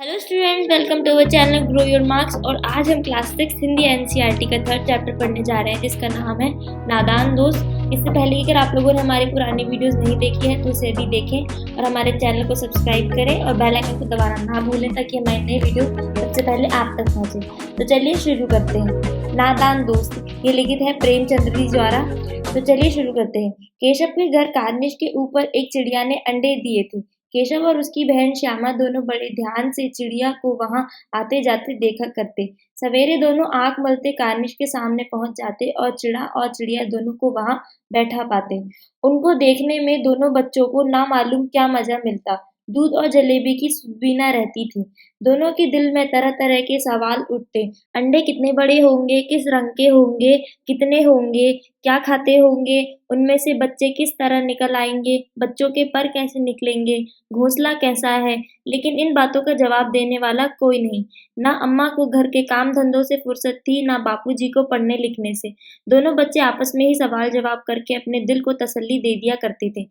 Hello students, welcome to our channel grow your marks. और आज हम क्लास 6 हिंदी एनसीईआरटी का थर्ड चैप्टर पढ़ने जा रहे हैं, जिसका नाम है नादान दोस्त। इससे पहले अगर आप लोगों ने हमारी पुरानी वीडियोस नहीं देखी है तो उसे भी देखें और हमारे चैनल को सब्सक्राइब करें और बेल आइकन को दबाना ना भूलें ताकि हमारी नई वीडियो सबसे पहले आप तक पहुँचे। तो चलिए शुरू करते हैं। नादान दोस्त ये लिखित है प्रेमचंद जी द्वारा। तो चलिए शुरू करते हैं। केशव के घर कारनिश के ऊपर एक चिड़िया ने अंडे दिए थे। केशव और उसकी बहन श्यामा दोनों बड़े ध्यान से चिड़िया को वहां आते जाते देखा करते। सवेरे दोनों आंख मलते कारनिश के सामने पहुंच जाते और चिड़िया दोनों को वहां बैठा पाते। उनको देखने में दोनों बच्चों को ना मालूम क्या मजा मिलता। दूध और जलेबी की सुदबीना रहती थी। दोनों के दिल में तरह तरह के सवाल उठते। अंडे कितने बड़े होंगे, किस रंग के होंगे, कितने होंगे, क्या खाते होंगे, उनमें से बच्चे किस तरह निकल आएंगे, बच्चों के पर कैसे निकलेंगे, घोंसला कैसा है। लेकिन इन बातों का जवाब देने वाला कोई नहीं। ना अम्मा को घर के काम धंधों से फुर्सत थी, ना बापूजी को पढ़ने लिखने से। दोनों बच्चे आपस में ही सवाल जवाब करके अपने दिल को तसल्ली दे दिया करते थे।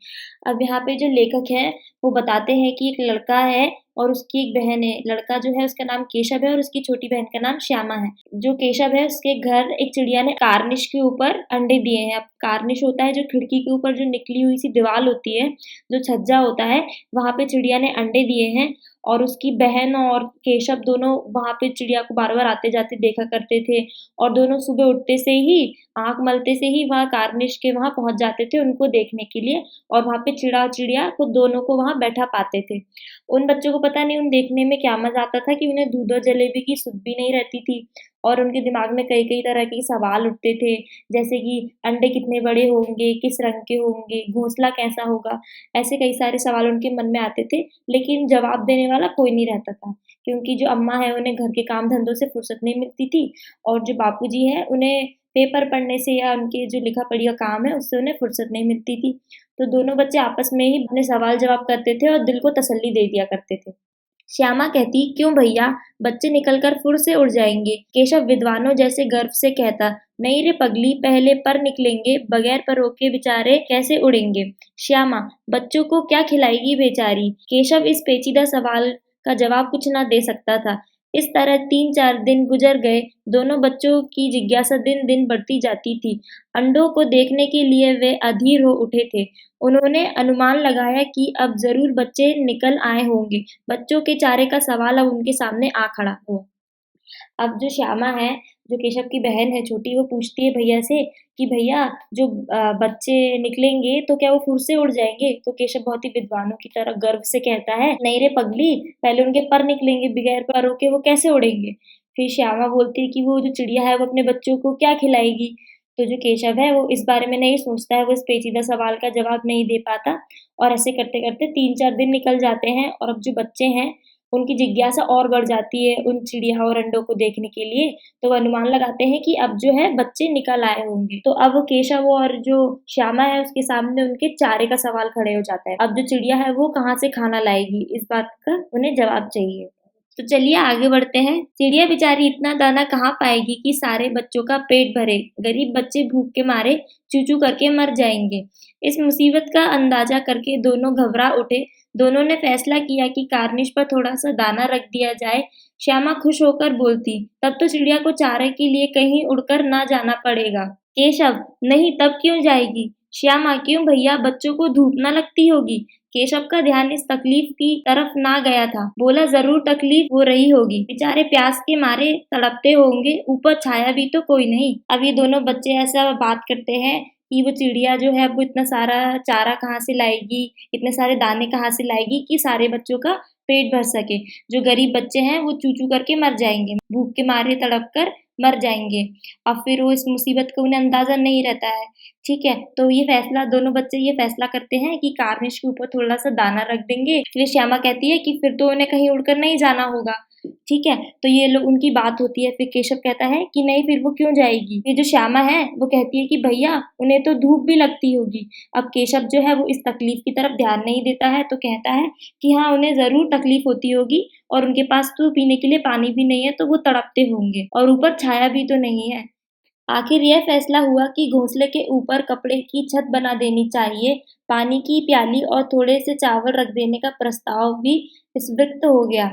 अब यहाँ पे जो लेखक है वो बताते हैं कि एक लड़का है और उसकी एक बहन है। लड़का जो है उसका नाम केशव है और उसकी छोटी बहन का नाम श्यामा है। जो केशव है उसके घर एक चिड़िया ने कारनिश के ऊपर अंडे दिए हैं। अब कारनिश होता है जो खिड़की के ऊपर जो निकली हुई सी दीवार होती है, जो छज्जा होता है, वहां पे चिड़िया ने अंडे दिए हैं। और उसकी बहन और केशव दोनों वहां पे चिड़िया को बार बार आते जाते देखा करते थे। और दोनों सुबह उठते से ही, आंख मलते से ही वहां कारनिश के वहां पहुंच जाते थे उनको देखने के लिए। और वहां पे चिड़िया को दोनों को वहां बैठा पाते थे। उन बच्चों को पता नहीं उन देखने में क्या मजा आता था कि उन्हें दूध और जलेबी की सुध भी नहीं रहती थी। और उनके दिमाग में कई कई तरह के सवाल उठते थे, जैसे कि अंडे कितने बड़े होंगे, किस रंग के होंगे, घोंसला कैसा होगा। ऐसे कई सारे सवाल उनके मन में आते थे, लेकिन जवाब देने वाला कोई नहीं रहता था। क्योंकि जो अम्मा है उन्हें घर के काम धंधों से फुर्सत नहीं मिलती थी, और जो बापूजी है उन्हें पेपर पढ़ने से या उनके जो लिखा पढ़ी का काम है उससे उन्हें फुर्सत नहीं मिलती थी। तो दोनों बच्चे आपस में ही अपने सवाल जवाब करते थे और दिल को तसल्ली दे दिया करते थे। श्यामा कहती, क्यों भैया, बच्चे निकलकर फुर से उड़ जाएंगे। केशव विद्वानों जैसे गर्व से कहता, नहीं रे पगली, पहले पर निकलेंगे, बगैर परों के बेचारे कैसे उड़ेंगे। श्यामा, बच्चों को क्या खिलाएगी बेचारी। केशव इस पेचीदा सवाल का जवाब कुछ न दे सकता था। इस तरह 3-4 दिन गुजर गए। दोनों बच्चों की जिज्ञासा दिन दिन बढ़ती जाती थी। अंडों को देखने के लिए वे अधीर हो उठे थे। उन्होंने अनुमान लगाया कि अब जरूर बच्चे निकल आए होंगे। बच्चों के चारे का सवाल अब उनके सामने आ खड़ा हुआ। अब जो श्यामा है, जो केशव की बहन है छोटी, वो पूछती है भैया से कि भैया, जो बच्चे निकलेंगे तो क्या वो फुर से उड़ जाएंगे। तो केशव बहुत ही विद्वानों की तरह गर्व से कहता है, नहीं रे पगली, पहले उनके पर निकलेंगे, बगैर परों के वो कैसे उड़ेंगे। फिर श्यामा बोलती है कि वो जो चिड़िया है वो अपने बच्चों को क्या खिलाएगी। तो जो केशव है वो इस बारे में नहीं सोचता है, वो इस पेचीदा सवाल का जवाब नहीं दे पाता। और ऐसे करते करते 3-4 दिन निकल जाते हैं और अब जो बच्चे हैं उनकी जिज्ञासा और बढ़ जाती है उन चिड़िया और अंडों को देखने के लिए। तो वो अनुमान लगाते हैं कि अब जो है बच्चे निकल आए होंगे। तो अब केशव और जो श्यामा है उसके सामने उनके चारे का सवाल खड़े हो जाता है। अब जो चिड़िया है वो कहाँ से खाना लाएगी, इस बात का उन्हें जवाब चाहिए। तो चलिए आगे बढ़ते हैं। चिड़िया बेचारी इतना दाना कहाँ पाएगी कि सारे बच्चों का पेट भरे। गरीब बच्चे भूख के मारे चू चू करके मर जाएंगे। इस मुसीबत का अंदाजा करके दोनों घबरा उठे। दोनों ने फैसला किया कि कारनिश पर थोड़ा सा दाना रख दिया जाए। श्यामा खुश होकर बोलती, तब तो चिड़िया को चारे के लिए कहीं उड़कर ना जाना पड़ेगा। केशव, नहीं, तब क्यों जाएगी। श्यामा, क्यों भैया, बच्चों को धूप ना लगती होगी। केशव का ध्यान इस तकलीफ की तरफ ना गया था। बोला, जरूर तकलीफ हो रही होगी, बेचारे प्यास के मारे तड़पते होंगे, ऊपर छाया भी तो कोई नहीं। अब ये दोनों बच्चे ऐसा बात करते हैं कि वो चिड़िया जो है वो इतना सारा चारा कहाँ से लाएगी, इतने सारे दाने कहाँ से लाएगी कि सारे बच्चों का पेट भर सके। जो गरीब बच्चे हैं वो चू चू करके मर जाएंगे, भूख के मारे तड़प कर मर जाएंगे। अब फिर वो इस मुसीबत का उन्हें अंदाजा नहीं रहता है। ठीक है, तो ये फैसला, दोनों बच्चे ये फैसला करते हैं कि कारनिश के ऊपर थोड़ा सा दाना रख देंगे। फिर श्यामा कहती है कि फिर तो उन्हें कहीं उड़कर नहीं जाना होगा। ठीक है, तो ये लोग उनकी बात होती है। फिर केशव कहता है कि नहीं, फिर वो क्यों जाएगी। ये जो श्यामा है वो कहती है कि भैया, उन्हें तो धूप भी लगती होगी। अब केशव जो है वो इस तकलीफ की तरफ ध्यान नहीं देता है, तो कहता है कि हाँ, उन्हें जरूर तकलीफ होती होगी और उनके पास तो पीने के लिए पानी भी नहीं है, तो वो तड़पते होंगे और ऊपर छाया भी तो नहीं है। आखिर यह फैसला हुआ कि घोंसले के ऊपर कपड़े की छत बना देनी चाहिए। पानी की प्याली और थोड़े से चावल रख देने का प्रस्ताव भी स्वीकृत हो गया।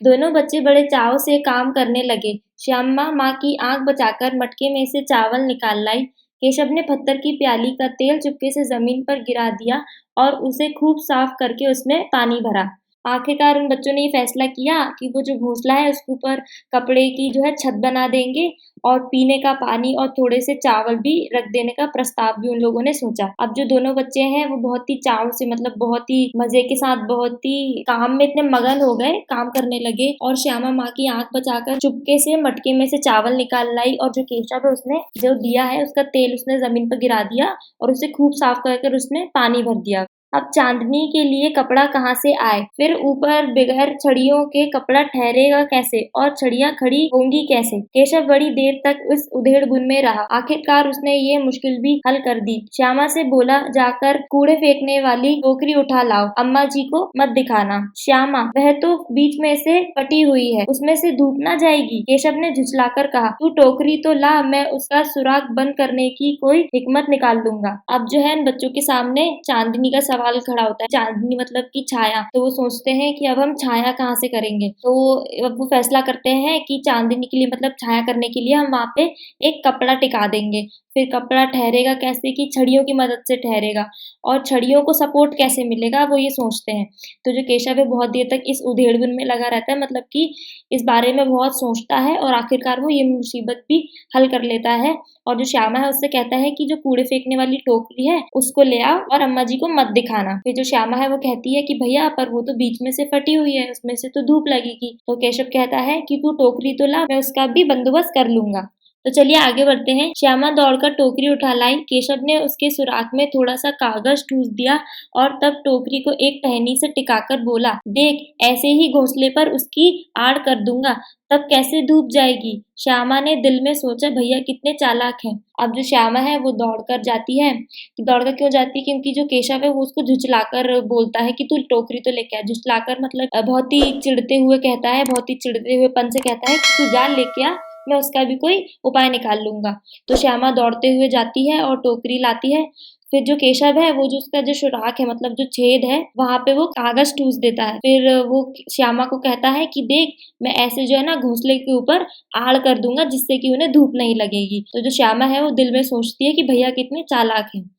दोनों बच्चे बड़े चाव से काम करने लगे। श्यामा माँ की आंख बचाकर मटके में से चावल निकाल लाई। केशव ने पत्थर की प्याली का तेल चुपके से जमीन पर गिरा दिया और उसे खूब साफ करके उसमें पानी भरा। आखिरकार उन बच्चों ने ये फैसला किया कि वो जो घोंसला है उसके ऊपर कपड़े की जो है छत बना देंगे और पीने का पानी और थोड़े से चावल भी रख देने का प्रस्ताव भी उन लोगों ने सोचा। अब जो दोनों बच्चे हैं वो बहुत ही चाव से मतलब बहुत ही मजे के साथ बहुत ही काम में इतने मगन हो गए, काम करने लगे और श्यामा माँ की आंख बचाकर चुपके से मटके में से चावल निकाल लाई और जो केशव है उसने जो दिया है उसका तेल उसने जमीन पर गिरा दिया और उसे खूब साफ कर उसमें पानी भर दिया। अब चांदनी के लिए कपड़ा कहाँ से आए? फिर ऊपर बगैर छड़ियों के कपड़ा ठहरेगा कैसे और छड़ियाँ खड़ी होंगी कैसे? केशव बड़ी देर तक उस उधेड़-बुन में रहा। आखिरकार उसने ये मुश्किल भी हल कर दी। श्यामा से बोला, जाकर कूड़े फेंकने वाली टोकरी उठा लाओ, अम्मा जी को मत दिखाना। श्यामा, वह तो बीच में से फटी हुई है, उसमें से धूप ना जाएगी? केशव ने झुठलाकर कहा, तू टोकरी तो ला, मैं उसका सुराख बंद करने की कोई हिकमत निकाल लूंगा। अब जो है इन बच्चों के सामने चांदनी का सवाल खड़ा होता है। चांदनी मतलब की छाया। तो वो सोचते हैं कि अब हम छाया कहाँ से करेंगे, तो अब वो फैसला करते हैं कि चांदनी के लिए मतलब छाया करने के लिए हम वहाँ पे एक कपड़ा टिका देंगे। फिर कपड़ा ठहरेगा कैसे कि छड़ियों की मदद से ठहरेगा और छड़ियों को सपोर्ट कैसे मिलेगा वो ये सोचते हैं। तो जो केशव है बहुत देर तक इस उधेड़-बुन में लगा रहता है, मतलब कि इस बारे में बहुत सोचता है और आखिरकार वो ये मुसीबत भी हल कर लेता है और जो श्यामा है उससे कहता है कि जो कूड़े फेंकने वाली टोकरी है उसको ले आओ और अम्मा जी को मत दिखाना। फिर जो श्यामा है वो कहती है कि भैया पर वो तो बीच में से फटी हुई है, उसमें से तो धूप लगेगी। तो केशव कहता है कि तू टोकरी तो ला, मैं उसका भी बंदोबस्त कर लूंगा। तो चलिए आगे बढ़ते हैं। श्यामा दौड़कर टोकरी उठा लाई। केशव ने उसके सुराख में थोड़ा सा कागज ठूस दिया और तब टोकरी को एक टहनी से टिकाकर बोला, देख ऐसे ही घोंसले पर उसकी आड़ कर दूंगा, तब कैसे धूप जाएगी। श्यामा ने दिल में सोचा, भैया कितने चालाक हैं। अब जो श्यामा है वो दौड़कर जाती है। दौड़कर क्यों जाती है? क्योंकि जो केशव है वो उसको झुठलाकर बोलता है कि तू टोकरी तो लेके आ। झुठलाकर मतलब बहुत ही चिढ़ते हुए कहता है, बहुत ही चिढ़ते हुए पन से कहता है कि तू जा लेके आ, मैं उसका भी कोई उपाय निकाल लूंगा। तो श्यामा दौड़ते हुए जाती है और टोकरी लाती है। फिर जो केशव है वो जो उसका जो सुराख है मतलब जो छेद है वहाँ पे वो कागज ठूस देता है। फिर वो श्यामा को कहता है कि देख मैं ऐसे जो है ना घोंसले के ऊपर आड़ कर दूंगा जिससे कि उन्हें धूप नहीं लगेगी। तो जो श्यामा है वो दिल में सोचती है कि भैया कितने चालाक हैं।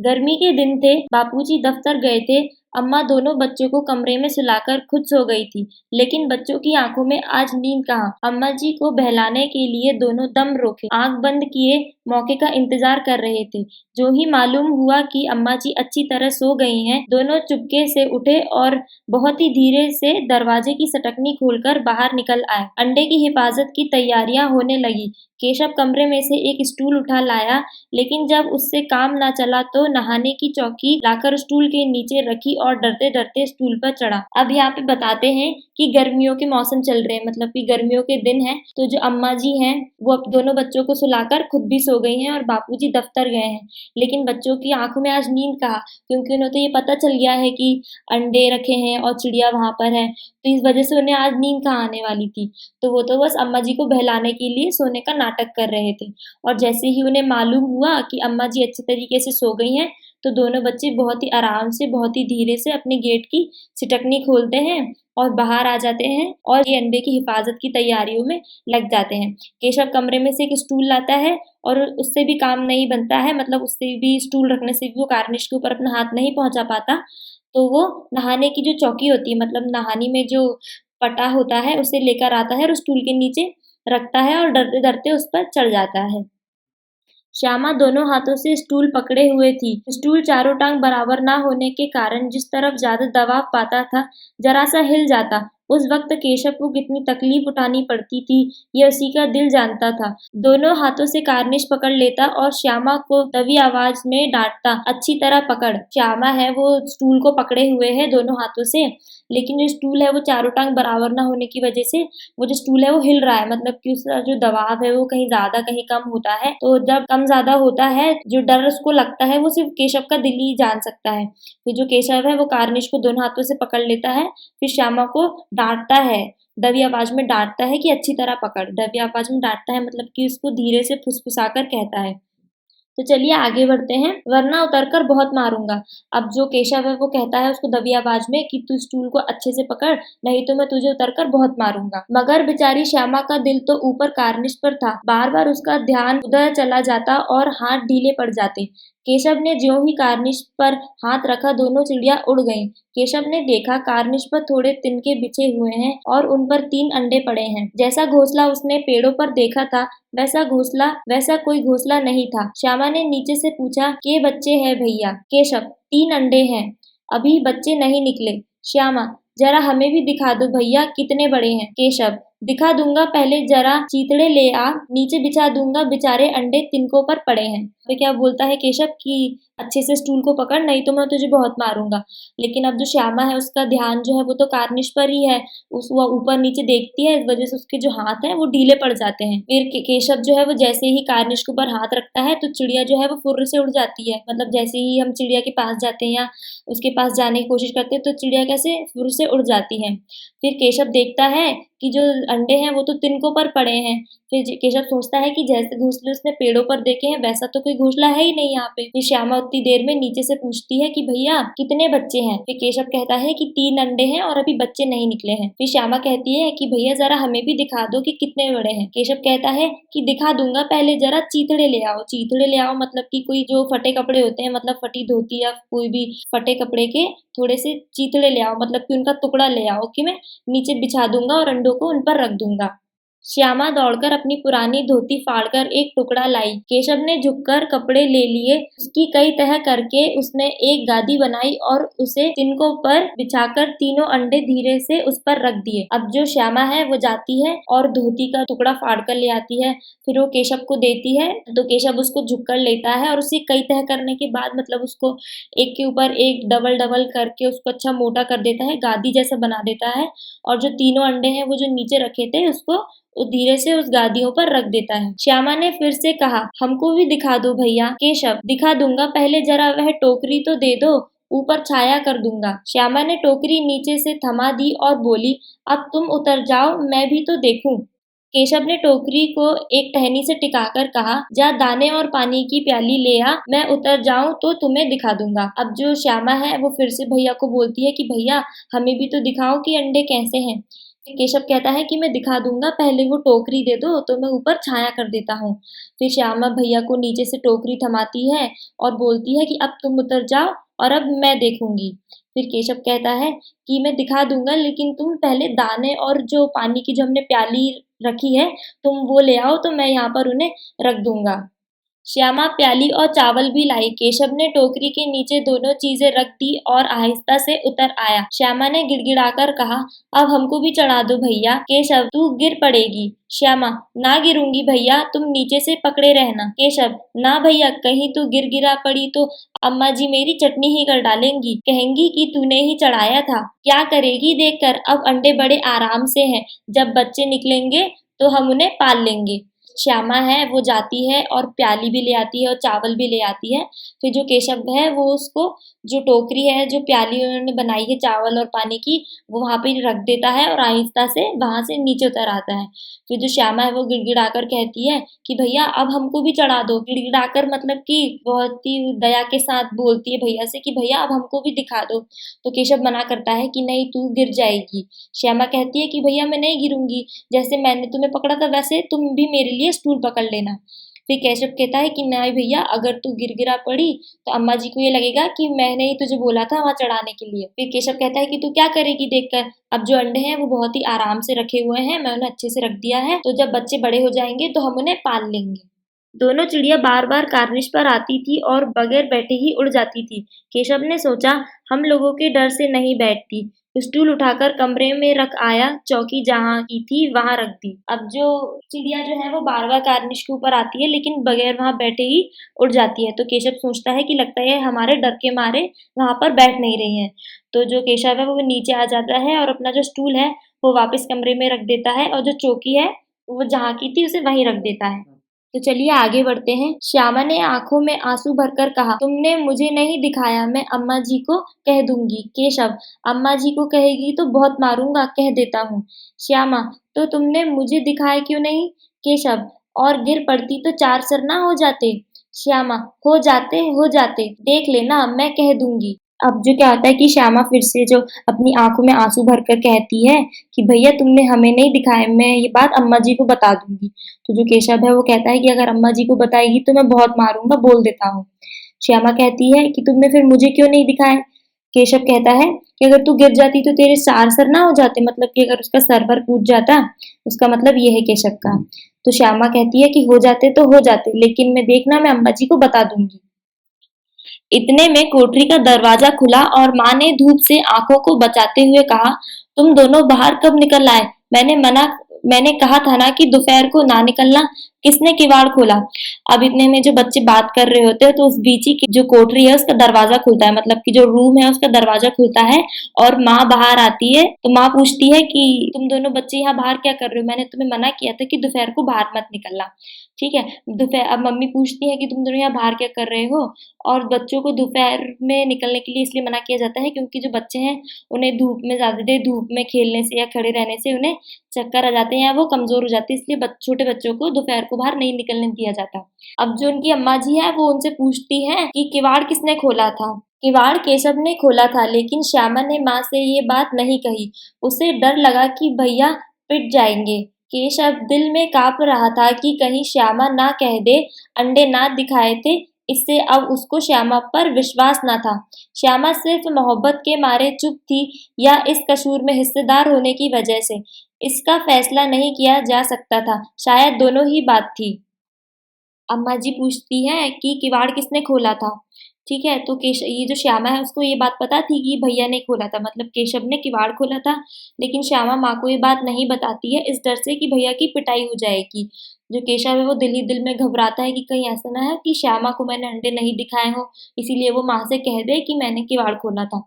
गर्मी के दिन थे, बापूजी दफ्तर गए थे, अम्मा दोनों बच्चों को कमरे में सुलाकर खुद सो गई थी, लेकिन बच्चों की आंखों में आज नींद कहाँ। अम्मा जी को बहलाने के लिए दोनों दम रोके, आंख बंद किए मौके का इंतजार कर रहे थे। जो ही मालूम हुआ कि अम्मा जी अच्छी तरह सो गई हैं, दोनों चुपके से उठे और बहुत ही धीरे से दरवाजे की सटकनी खोलकर बाहर निकल आए। अंडे की हिफाजत की तैयारियां होने लगी। केशव कमरे में से एक स्टूल उठा लाया, लेकिन जब उससे काम न चला तो नहाने की चौकी लाकर स्टूल के नीचे रखी और डरते-डरते स्टूल पर चढ़ा। अब यहाँ पे बताते हैं कि गर्मियों के मौसम चल रहे हैं, मतलब कि गर्मियों के दिन हैं। तो जो अम्मा जी हैं वो अब दोनों बच्चों को सुलाकर खुद भी सो गई हैं और बापूजी दफ्तर गए हैं। लेकिन बच्चों की आंखों में आज नींद कहाँ, क्योंकि उन्हें तो ये पता चल गया है कि अंडे रखे हैं और चिड़िया वहाँ पर है, तो इस वजह से उन्हें आज नींद कहाँ आने वाली थी। तो वो तो बस अम्मा जी को बहलाने के लिए सोने का नाटक कर रहे थे। और जैसे ही उन्हें मालूम हुआ कि अम्मा जी अच्छे तरीके से सो गई हैं, तो दोनों बच्चे बहुत ही आराम से बहुत ही धीरे से अपने गेट की सिटकनी खोलते हैं और बाहर आ जाते हैं और ये अंडे की हिफाजत की तैयारियों में लग जाते हैं। केशव कमरे में से एक स्टूल लाता है और उससे भी काम नहीं बनता है, मतलब उससे भी स्टूल रखने से भी वो कार्निश के ऊपर अपना हाथ नहीं पहुंचा पाता। तो वो नहाने की जो चौकी होती है, मतलब नहाने में जो पटा होता है उसे लेकर आता है और उस स्टूल के नीचे रखता है और डरते-डरते उस पर चढ़ जाता है। श्यामा दोनों हाथों से स्टूल पकड़े हुए थी। स्टूल चारों टांग बराबर ना होने के कारण जिस तरफ ज्यादा दबाव पाता था, जरा सा हिल जाता। उस वक्त केशव को कितनी तकलीफ उठानी पड़ती थी, ये उसी का दिल जानता था। दोनों हाथों से कार्निश पकड़ लेता और श्यामा को दबी आवाज में डांटता, अच्छी तरह पकड़। श्यामा है वो स्टूल को पकड़े हुए है दोनों हाथों से, लेकिन जो स्टूल है वो चारों टांग बराबर ना होने की वजह से वो जो स्टूल है वो हिल रहा है, मतलब कि उसका जो दबाव है वो कहीं ज्यादा कहीं कम होता है। तो जब कम ज्यादा होता है, जो डर उसको लगता है वो सिर्फ केशव का दिल ही जान सकता है। फिर जो केशव है वो कार्निश को दोनों हाथों से पकड़ लेता है, फिर श्यामा को डांटता है, दबी आवाज में डांटता है कि अच्छी तरह पकड़। दबी आवाज में डांटता है मतलब कि उसको धीरे से फुसफुसाकर कहता है, तो चलिए आगे बढ़ते हैं, वरना उतरकर बहुत मारूंगा। अब जो केशव है वो कहता है उसको दबी आवाज में कि तू स्टूल को अच्छे से पकड़, नहीं तो मैं तुझे उतरकर बहुत मारूंगा। मगर बेचारी श्यामा का दिल तो ऊपर कार्निश पर था, बार बार उसका ध्यान उधर चला जाता और हाथ ढीले पड़ जाते। केशव ने ज्यों ही कार्निश पर हाथ रखा, दोनों चिड़िया उड़ गईं। केशव ने देखा कार्निश पर थोड़े तिनके बिछे हुए हैं और उन पर 3 अंडे पड़े हैं। जैसा घोंसला उसने पेड़ों पर देखा था वैसा कोई घोंसला नहीं था। श्यामा ने नीचे से पूछा, के बच्चे हैं भैया? केशव, 3 अंडे हैं, अभी बच्चे नहीं निकले। श्यामा, जरा हमें भी दिखा दो भैया, कितने बड़े हैं? केशव, दिखा दूंगा, पहले जरा चीथड़े ले आ, नीचे बिछा दूंगा, बेचारे अंडे तिनकों पर पड़े हैं। तो क्या बोलता है केशव कि अच्छे से स्टूल को पकड़, नहीं तो मैं तुझे बहुत मारूंगा। लेकिन अब जो श्यामा है उसका ध्यान जो है वो तो कार्निश पर ही है, वो ऊपर नीचे देखती है, इस वजह से उसके जो हाथ हैं वो ढीले पड़ जाते हैं। फिर केशव जो है वो जैसे ही कार्निश के ऊपर हाथ रखता है तो चिड़िया जो है वो फुर्र से उड़ जाती है। मतलब जैसे ही हम चिड़िया के पास जाते हैं या उसके पास जाने की कोशिश करते हैं तो चिड़िया कैसे फुर्र से उड़ जाती है। फिर केशव देखता है कि जो अंडे हैं वो तो तिनकों पर पड़े हैं। फिर केशव सोचता है कि जैसे घोंसले उसने पेड़ों पर देखे हैं वैसा तो कोई घोंसला है ही नहीं यहाँ पे। फिर श्यामा उतनी देर में नीचे से पूछती है कि भैया कितने बच्चे हैं? फिर केशव कहता है कि 3 अंडे हैं और अभी बच्चे नहीं निकले हैं। फिर श्यामा कहती है कि भैया जरा हमें भी दिखा दो कि कितने बड़े हैं। केशव कहता है कि दिखा दूंगा, पहले जरा चीथड़े ले आओ। चीथड़े ले आओ मतलब कि कोई जो फटे कपड़े होते हैं, मतलब फटी धोती या कोई भी फटे कपड़े के थोड़े से चीथड़े ले आओ, मतलब कि उनका टुकड़ा ले आओ कि मैं नीचे बिछा दूंगा और अंडों को उन पर रख दूंगा। श्यामा दौड़कर अपनी पुरानी धोती फाड़कर एक टुकड़ा लाई। केशव ने झुककर कपड़े ले लिए, उसकी कई तह करके उसने एक गादी बनाई और उसे तिनकों पर बिछाकर तीनों अंडे धीरे से उस पर रख दिए। अब जो श्यामा है वो जाती है और धोती का टुकड़ा फाड़कर ले आती है, फिर वो केशव को देती है तो केशव उसको झुककर लेता है और उसे कई तह करने के बाद मतलब उसको एक के ऊपर एक डबल डबल करके उसको अच्छा मोटा कर देता है, गादी जैसा बना देता है। और जो तीनों अंडे हैं वो जो नीचे रखे थे उसको वो धीरे से उस गादियों पर रख देता है। श्यामा ने फिर से कहा, हमको भी दिखा दो भैया। केशव, दिखा दूंगा, पहले जरा वह टोकरी तो दे दो, ऊपर छाया कर दूंगा। श्यामा ने टोकरी नीचे से थमा दी और बोली, अब तुम उतर जाओ, मैं भी तो देखूं। केशव ने टोकरी को एक टहनी से टिकाकर कहा, जा दाने और पानी की प्याली ले आ, मैं उतर जाऊं तो तुम्हें दिखा दूंगा। अब जो श्यामा है वो फिर से भैया को बोलती है कि भैया हमें भी तो दिखाओ कि अंडे कैसे हैं। केशव कहता है कि मैं दिखा दूंगा, पहले वो टोकरी दे दो तो मैं ऊपर छाया कर देता हूँ। फिर श्यामा भैया को नीचे से टोकरी थमाती है और बोलती है कि अब तुम उतर जाओ और अब मैं देखूंगी। फिर केशव कहता है कि मैं दिखा दूंगा, लेकिन तुम पहले दाने और जो पानी की जो हमने प्याली रखी है तुम वो ले आओ तो मैं यहाँ पर उन्हें रख दूंगा। श्यामा प्याली और चावल भी लाई। केशव ने टोकरी के नीचे दोनों चीजें रख दी और आहिस्ता से उतर आया। श्यामा ने गिड़गिड़ाकर कहा, अब हमको भी चढ़ा दो भैया। केशव, तू गिर पड़ेगी। श्यामा, ना गिरूंगी भैया, तुम नीचे से पकड़े रहना। केशव, ना भैया, कहीं तू गिर गिरा पड़ी तो अम्मा जी मेरी चटनी ही कर डालेंगी, कहेंगी कि तूने ही चढ़ाया था। क्या करेगी देखकर, अब अंडे बड़े आराम से हैं, जब बच्चे निकलेंगे तो हम उन्हें पाल लेंगे। श्यामा है वो जाती है और प्याली भी ले आती है और चावल भी ले आती है। फिर जो केशव है वो उसको जो टोकरी है, जो प्याली उन्होंने बनाई है चावल और पानी की, वो वहाँ पे रख देता है और आहिस्ता से वहाँ से नीचे उतर आता है। फिर जो श्यामा है वो गिड़गिड़ाकर कहती है कि भैया अब हमको भी चढ़ा दो। गिड़गिड़ाकर मतलब कि बहुत ही दया के साथ बोलती है भैया से कि भैया अब हमको भी दिखा दो। तो केशव मना करता है कि नहीं, तू गिर जाएगी। श्यामा कहती है कि भैया मैं नहीं गिरूंगी, जैसे मैंने तुम्हें पकड़ा था वैसे तुम भी मेरे लिए स्टूल पकड़ लेना। फिर केशव कहता है कि नहीं भैया, अगर तू गिरा पड़ी तो अम्मा जी को ये लगेगा कि मैंने ही तुझे बोला था वहाँ चढ़ाने के लिए। फिर केशव कहता है कि तू क्या करेगी देखकर, अब जो अंडे हैं वो बहुत ही आराम से रखे हुए हैं, मैं उन्हें अच्छे से रख दिया है, तो जब बच्चे बड़े हो जाएंगे तो हम उन्हें पाल लेंगे। दोनों चिड़िया बार बार कार्निश पर आती थी और बगैर बैठे ही उड़ जाती थी। केशव ने सोचा, हम लोगों के डर से नहीं बैठती। स्टूल उठाकर कमरे में रख आया, चौकी जहाँ की थी वहां रख दी। अब जो चिड़िया जो है वो बार बार कार्निश के ऊपर आती है लेकिन बगैर वहां बैठे ही उड़ जाती है। तो केशव सोचता है कि लगता है हमारे डर के मारे वहां पर बैठ नहीं रही हैं। तो जो केशव है वो नीचे आ जाता है और अपना जो स्टूल है वो वापस कमरे में रख देता है और जो चौकी है वो जहाँ की थी उसे वहीं रख देता है। तो चलिए आगे बढ़ते हैं। श्यामा ने आंखों में आंसू भरकर कहा, तुमने मुझे नहीं दिखाया, मैं अम्मा जी को कह दूंगी। केशव, अम्मा जी को कहेगी तो बहुत मारूंगा, कह देता हूँ। श्यामा, तो तुमने मुझे दिखाया क्यों नहीं? केशव, और गिर पड़ती तो 4 सर ना हो जाते। श्यामा, हो जाते, देख लेना मैं कह दूंगी। अब जो क्या होता है कि श्यामा फिर से जो अपनी आंखों में आंसू भरकर कहती है कि भैया तुमने हमें नहीं दिखाए, मैं ये बात अम्मा जी को बता दूंगी। तो जो केशव है वो कहता है कि अगर अम्मा जी को बताएगी तो मैं बहुत मारूंगा, बोल देता हूँ। श्यामा कहती है कि तुमने फिर मुझे क्यों नहीं दिखाए। केशव कहता है कि अगर तू गिर जाती तो तेरे चार सर ना हो जाते, मतलब कि अगर उसका सर पर कूद जाता, उसका मतलब ये है केशव का। तो श्यामा कहती है कि हो जाते तो हो जाते, लेकिन मैं देखना मैं अम्मा जी को बता दूंगी। इतने में कोठरी का दरवाजा खुला और माँ ने धूप से आंखों को बचाते हुए कहा, तुम दोनों बाहर कब निकल आए? मैंने कहा था ना कि दोपहर को ना निकलना। किसने किवाड़ खोला? अब इतने में जो बच्चे बात कर रहे होते हैं तो उस बीच ही जो कोठरी है उसका दरवाजा खुलता है, मतलब कि जो रूम है उसका दरवाजा खुलता है और माँ बाहर आती है। तो माँ पूछती है कि तुम दोनों बच्चे यहाँ बाहर क्या कर रहे हो? मैंने तुम्हें मना किया था कि दोपहर को बाहर मत निकलना। ठीक है। दोपहर अब मम्मी पूछती है कि तुम दोनों यहाँ बाहर क्या कर रहे हो? और बच्चों को दोपहर में निकलने के लिए इसलिए मना किया जाता है क्योंकि जो बच्चे हैं उन्हें धूप में ज्यादा देर धूप में खेलने से या खड़े रहने से उन्हें चक्कर आ जाते हैं या वो कमजोर हो जाते हैं, इसलिए छोटे बच्चों को दोपहर को बाहर नहीं निकलने दिया जाता। अब जो उनकी अम्मा जी है वो उनसे पूछती है कि किवाड़ किसने खोला था। किवाड़ केशव ने खोला था, लेकिन श्यामा ने माँ से ये बात नहीं कही। उसे डर लगा कि भैया पिट जाएंगे। केशव दिल में कांप रहा था कि कहीं श्यामा ना कह दे अंडे ना दिखाए थे, इससे अब उसको श्यामा पर विश्वास ना था। श्यामा सिर्फ मोहब्बत के मारे चुप थी या इस कसूर में हिस्सेदार होने की वजह से, इसका फैसला नहीं किया जा सकता था। शायद दोनों ही बात थी। अम्मा जी पूछती है कि किवाड़ किसने खोला था। ठीक है। तो ये जो श्यामा है उसको ये बात पता थी कि भैया ने खोला था, मतलब केशव ने किवाड़ खोला था, लेकिन श्यामा माँ को ये बात नहीं बताती है इस डर से कि भैया की पिटाई हो जाएगी। जो केशव है वो दिल ही दिल में घबराता है कि कहीं ऐसा ना है कि श्यामा को मैंने अंडे नहीं दिखाए हो, इसीलिए वो माँ से कह दे कि मैंने किवाड़ खोला था।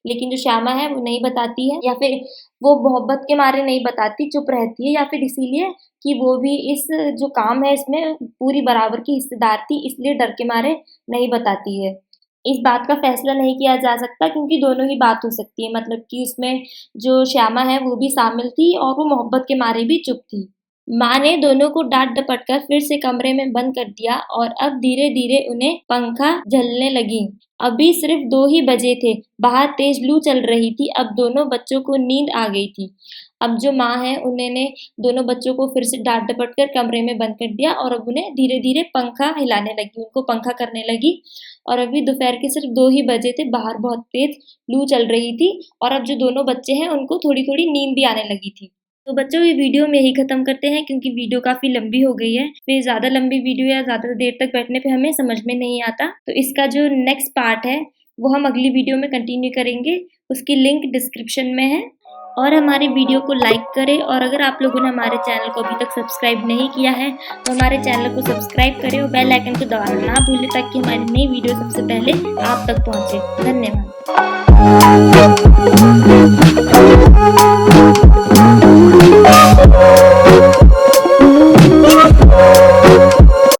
लेकिन जो श्यामा है वो नहीं बताती है, या फिर वो मोहब्बत के मारे नहीं बताती, चुप रहती है, या फिर इसीलिए कि वो भी इस जो काम है इसमें पूरी बराबर की हिस्सेदार थी, इसलिए डर के मारे नहीं बताती है। इस बात का फैसला नहीं किया जा सकता क्योंकि दोनों ही बात हो सकती है, मतलब कि उसमें जो श्यामा है वो भी शामिल थी और वो मोहब्बत के मारे भी चुप थी। माँ ने दोनों को डांट डपट कर फिर से कमरे में बंद कर दिया और अब धीरे धीरे उन्हें पंखा झलने लगी। अभी सिर्फ 2 ही बजे थे, बाहर तेज लू चल रही थी। अब दोनों बच्चों को नींद आ गई थी। अब जो माँ है उन्होंने दोनों बच्चों को फिर से डांट डपट कर कमरे में बंद कर दिया और अब उन्हें धीरे धीरे पंखा हिलाने लगी, उनको पंखा करने लगी। और अभी दोपहर के सिर्फ 2 ही बजे थे, बाहर बहुत तेज लू चल रही थी और अब जो दोनों बच्चे हैं उनको थोड़ी थोड़ी नींद भी आने लगी थी। तो बच्चों ये वीडियो में ही खत्म करते हैं क्योंकि वीडियो काफी लंबी हो गई है। फिर ज्यादा लंबी वीडियो या ज्यादा देर तक बैठने पे हमें समझ में नहीं आता, तो इसका जो नेक्स्ट पार्ट है वो हम अगली वीडियो में कंटिन्यू करेंगे। उसकी लिंक डिस्क्रिप्शन में है। और हमारी वीडियो को लाइक करें और अगर आप लोगों ने हमारे चैनल को अभी तक सब्सक्राइब नहीं किया है तो हमारे चैनल को सब्सक्राइब करें और बेल आइकन को दबाना ना भूलें ताकि हमारी नई वीडियो सबसे पहले आप तक पहुंचे। धन्यवाद।